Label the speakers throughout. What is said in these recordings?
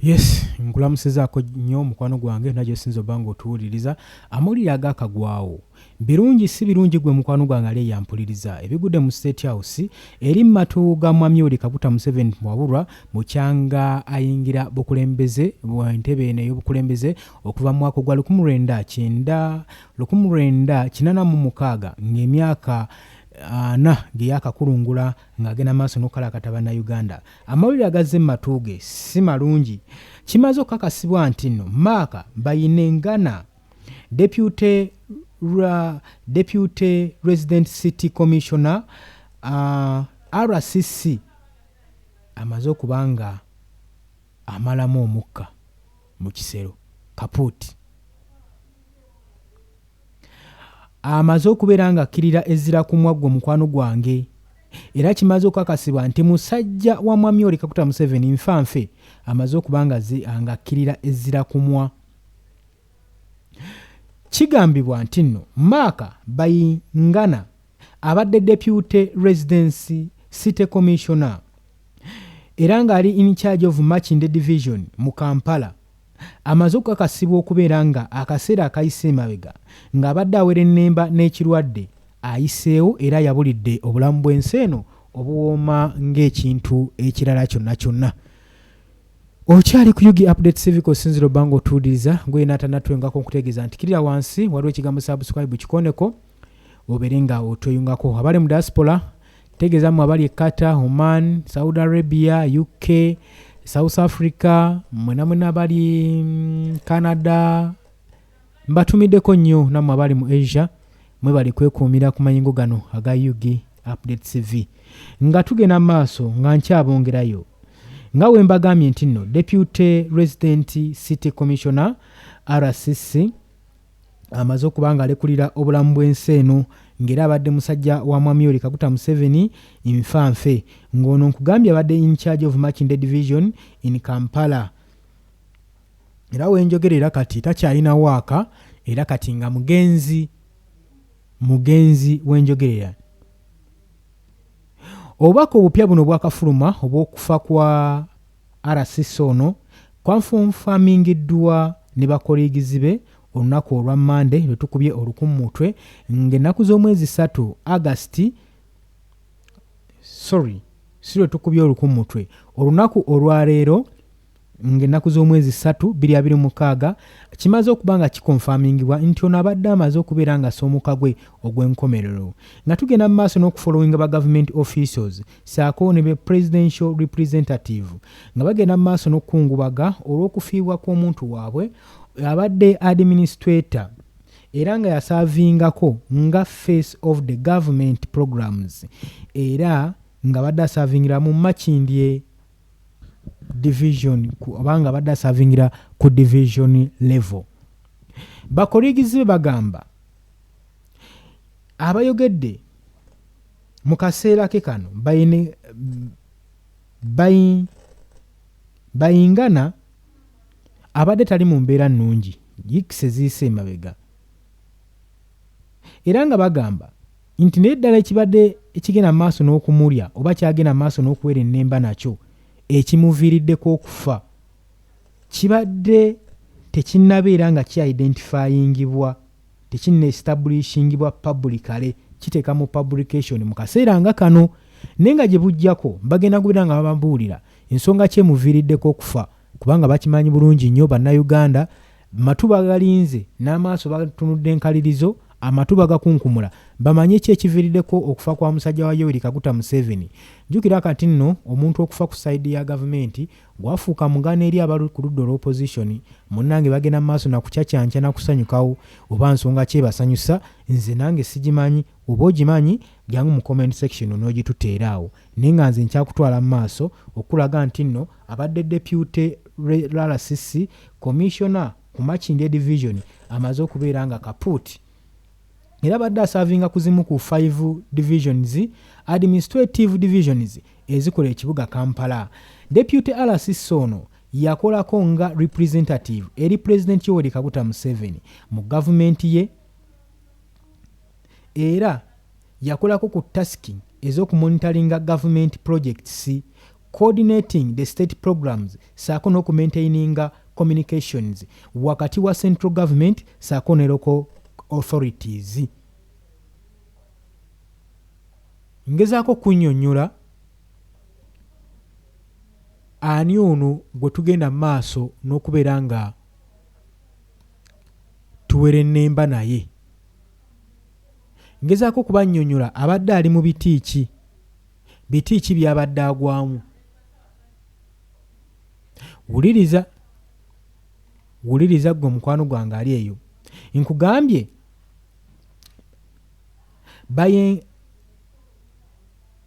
Speaker 1: Yes, nkulamusizaako nnyo mukwano gwange najjo sinzo bango otuwuliriza amawulire agakagwawo birungi si birungi gwe mukwano gwange ali yampuliriza ebigudde mu State House eri matu ga Mwami Yoweri Kaguta Museveni wabulwa mukyanga ayingira bukulembeze bw'entebe eno ey'obukulembeze okuva mu mwaka gwa 1986 ng'emyaka ana geyakakulungula ng'agenda maaso n'okukalakata bannayuganda amawulire agazze mu matu ge si malungi kimaze okukakasibwa nti nno Mark Bayingana Deputy Resident City Commissioner RCC amaze okuba nga amalamu omukka mu kisero kapuuti amaze okubeera nga akkirira ezzira ku mwaggwe mukwano gwange era kimaze okukakasibwa nti musajja wa Mwami Yoweri Kaguta Museveni nfanfe amaze okuba nga akkirira ezzira ku mwa kigambibwa nti nno Mark Bayingana abadde Deputy Residency City Commissioner era ng'ali in charge of Makindye Division mu Kampala amaze okukakasibwa okubeera nga akaseera akayise emabega ng'abadde awera ennemba n'ekirwadde ayiseewo era yabulidde obulamu bw'ensi eno obuwooma ng'ekintu ekirala kyonna kyonna okyali ku Yugi Update Civic osinziro bango otuwuliriza gwe n'atanatwengako nkutegeeza nti kirira wansi waliwo ekigambo subscribe kikoneko obeere nga otweyungako abali mu diaspora tegeeza mu abali e Qatar, Oman, Saudi Arabia, UK, South Africa, mwena abali Canada mbatumiddeko nnyo nammwe abali mu Asia mwe bali kwekuumira ku mayingo gano aga Yugi Update TV nga tugenda maaso nga nkyabongerayo nga we mbagambye nti nno Deputy Resident City Commissioner RCC amaze okuba nga alekulira obulamu bw'ensi eno ng'era abadde musajja wa Mwami Yoweri Kaguta Museveni nfanfe ng'ono nkugambye abadde in charge of Makindye Division in Kampala era wenjogerera kati takyalina waaka era kati nga mugenzi wenjogerera obubaka obupya buno bwakafuluma obw'okufa kwa RCC ono kwanfunfamingiddwa ne bakoligizi be olunaku olwa Mande lwe tukubye oluku mu mutwe ng'ennaku z'omwezi 3 August si lwe tukubye oluku mu mutwe olunaku olwaleero ng'ennaku z'omwezi 3 2026 kimaze okuba nga kikonfamingibwa nti ono abadde amaze okubeera nga asoomuka gwe ogw'enkomerero nga tugenda mu maaso n'okufollowinga ba government officials saako ne be presidential representative nga bagenda mu maaso n'okukungubaga olw'okufiibwa kw'omuntu waabwe abadde administrator era nga yasaavingako nga face of the government programs era nga badde asaavingira mu Makindye division obanga badde asaavingira ku division level bakoligizi be bagamba abayogedde mu kaseera ke kano Bayingana abadde tali mu mbeera nnungi yikise ziise emabega era nga bagamba nti naye ddala ekibadde ekigenda mu maaso n'okumulya oba kyagenda mu maaso n'okuwera ennemba nakyo ekimuviiriddeko okufa kibadde tekinnabeera nga kya-identifyingibwa tekinna-establishingibwa publicly kiteeka mu publication mu kaseera nga kano naye nga gye bujjako bagenda kubeera nga bababuulira ensonga kyemuviiriddeko okufa kubanga bakimanyi bulungi nnyo bannayuganda matu bagalinze n'amaaso batunudde enkalirizo amatu bagakunkumula bamanye ki ekiviiriddeko okufa kwa musajja wa Yoweri Kaguta Museveni jjukira kati nno omuntu okufa ku sayidi ya gavumenti gwafuuka mugana eri abali ku ludda olw'opposition munnange bagenda mu maaso nakucacyanca nakusanyukawo oba nsonga kyebasanyusa nze nange sigimanyi oba ogimanyi jangu mu comment section n'ogituteeraawo naye nga nze nkyakutwala mu maaso okulaga nti nno abadde Deputy RCC Commissioner ku Makindye Division amaze okubeera nga kapuuti era badde asaavinga ku zimu ku 5 divisions administrative divisions ezikola ekibuga Kampala. Deputy RCC ono yakolako nga representative eri President Yoweri Kaguta Museveni mu gavumenti ye era yakolako ku tasking ez'okumonitoringa government projects coordinating the state programs saako n'okumaintaininga communications wakati wa central government saako ne local authorities. Ngezaako kunnyonnyola ani ono gwe tugenda mu maaso n'okubeera nga tuwera ennemba naye. Ngezaako kubannyonnyola abadde ali mu biti ki by'abadde agwamu. Wuliriza gwe mukwano gwange ali eyo. Nkugambye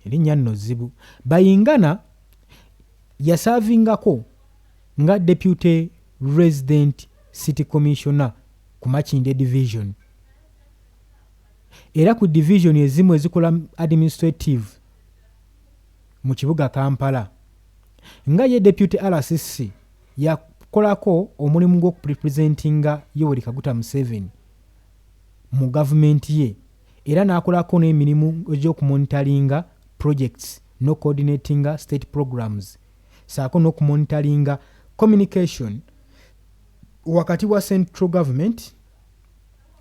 Speaker 1: erinnya nno zzibu. Bayingana yasaavingako nga deputy resident city commissioner ku Makindye division. Era ku division ezimu ezikola administrative mu kibuga Kampala. Nga ye deputy RCC yakolako omulimu gw'okurepresentinga Yoweri Kaguta Museveni mu gavumenti ye, era n'akolako n'emirimu egy'okumonitaringa projects no coordinatinga state programs saako n'okumonitaringa communication wakati wa central government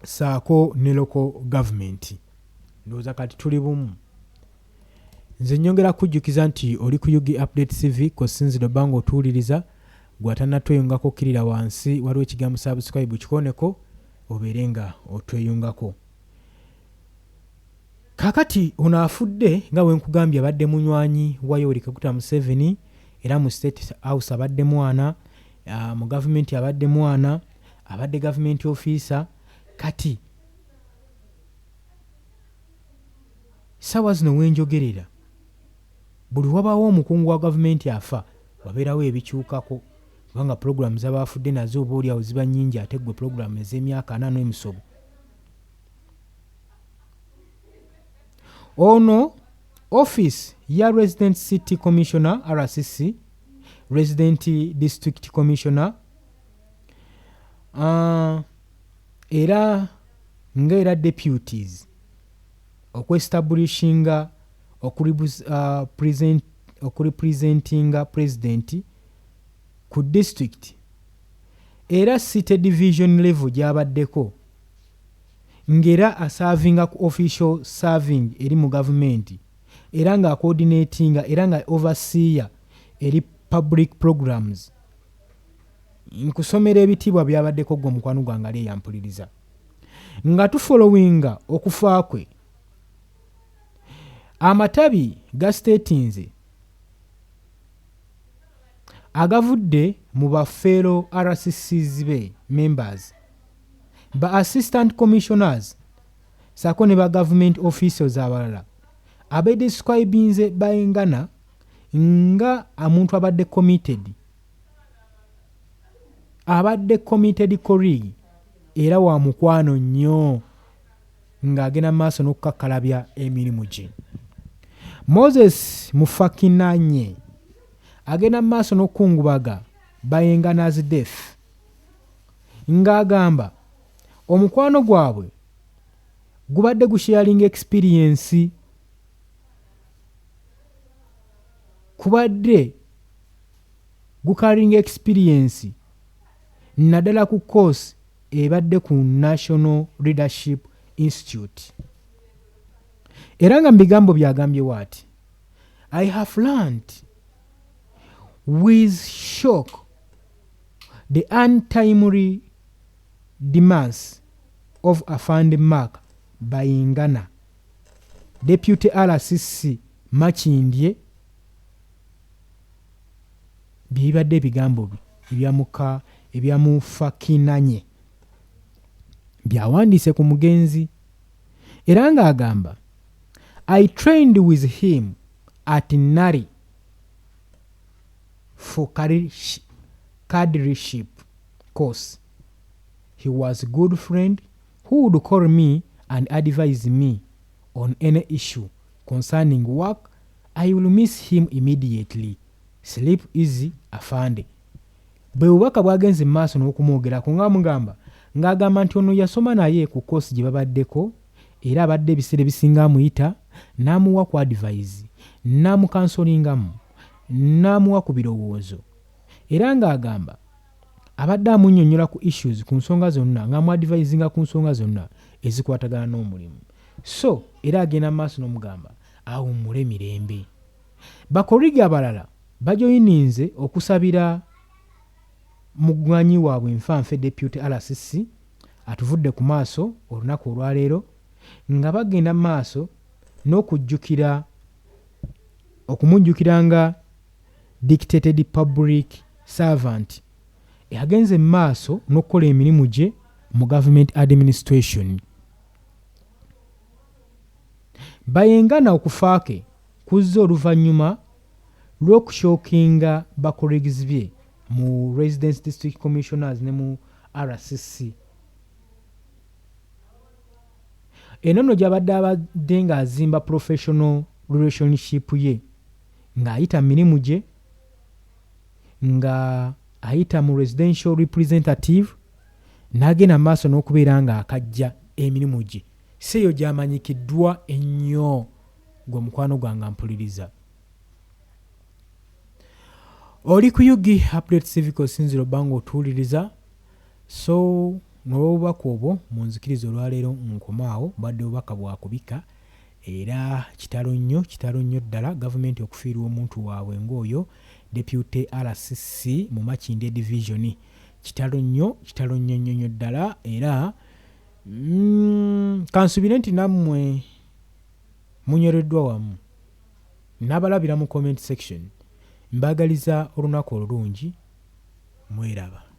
Speaker 1: saako ne local government. Ndowooza kati tuli bumu. Nze nnyongera kujjukiza nti oli ku UG Update TV ko sinziro bango otuwuliriza gw'atannatweyungako okkirira wansi waliwo ekigambo subscribe kikoneko obeere nga otweyungako. Kaakati ono afudde nga bwe nkugambye abadde munywanyi wa Yoweri Kaguta Museveni era mu State House abadde mwana, mu gavumenti abadde mwana, abadde gavumenti officer. Kati ssaawa zino wenjogerera buli wabaawo omukungu wa gavumenti afa wabeerawo ebikyukako kubanga pulogulaamu z'abaafudde nazo oba oliawo ziba nnyingi ate ggwe pulogulaamu ez'emyaka 4 n'emisobo. Ono office ya resident city commissioner RCC, resident district commissioner, era ng'era deputies okweestablishinga okurepresentinga president ku district era city division level gy'abaddeko, ng'era aservinga ku official serving eri mu gavumenti era nga coordinatinga era nga overseer eri public programs. Nkusomera ebitiibwa byabaddeko gwe mukwano gwange ali eyampuliriza. Nga tufolowinga okufa kwe, amatabi gastatinze agavudde mu bafeero RCCs be members, ba assistant commissioners saako ne ba government officials abalala abedescribinze Bayingana nga omuntu abadde committed colleague era wa mukwano nnyo ng'agenda maaso n'okukakkalabya emirimu gye. Moses Mufakinanye agenda maaso n'okukungubaga Bayingana's death ng'agamba omukwano gwabwe gubadde gusharing experience, kubadde gukaring experience naddala ku course ebadde ku National Leadership Institute. Era nga mu bigambo byagambye waati, I have learned with shock the untimely demise of Afande Mark Bayingana, Deputy RCC Makindye. Bibadde ebigambo ebyamufakinanye byawandiise ku mugenzi era ng'agamba I trained with him at Nari for cadreship course. He was a good friend who would call me and advise me on any issue concerning work. I will miss him immediately. Sleep easy, Afande. Bwe bubaka bwagenze maaso n'okumwogerako ng'amugamba ng'agamba nti ono yasoma naye ku koosi gye babaddeko era abadde ebiseera ebisinga amuyita n'amuwa ku advise n'amukansolingamu n'amuwa ku birowoozo era ng'agamba abadde amunnyonnyola ku issues ku nsonga zonna ng'amuadvisinga ku nsonga zonna ezikwatagana n'omulimu so era agenda mu maaso n'omugamba awummule mirembe. bakoligi abalala bajoyininze okusabira munywanyi waabwe nfanfe deputy RCC atuvudde ku maaso olunaku olwaleero nga bagenda mu maaso n'okujjukira okumujjukira nga dictated public servant agenze mu maaso n'okukola emirimu gye mu government administration. Bayingana okufaake kuzza oluvannyuma lw'okushookinga bakolegi bye mu Residence District Commissioners ne mu RCC. Eno nno gy'abadde abadde ng'azimba professional relationship ye ng'ayita mirimu gye nga ayita mu residential representative n'agenda mu maaso n'okubeera ng'akajja emirimu gye si eyo gy'amanyikiddwa ennyo gwe mukwano gwange mpuliriza. Oli ku Yugi Update Civic osinzira obbanga otuwuliriza so n'olw'obubaka obwo munzikiriza olwaleero nkomaawo badde obubaka bwakubika era kitalo nnyo ddala gavumenti okufiirwa omuntu waabwe ng'oyo deputy RCC mu Makindye division kitalo nnyo ddala era kansubire nti nammwe munyoreddwa wamu n'abalabira mu comment section mbagaliza olunaku olulungi mweraba.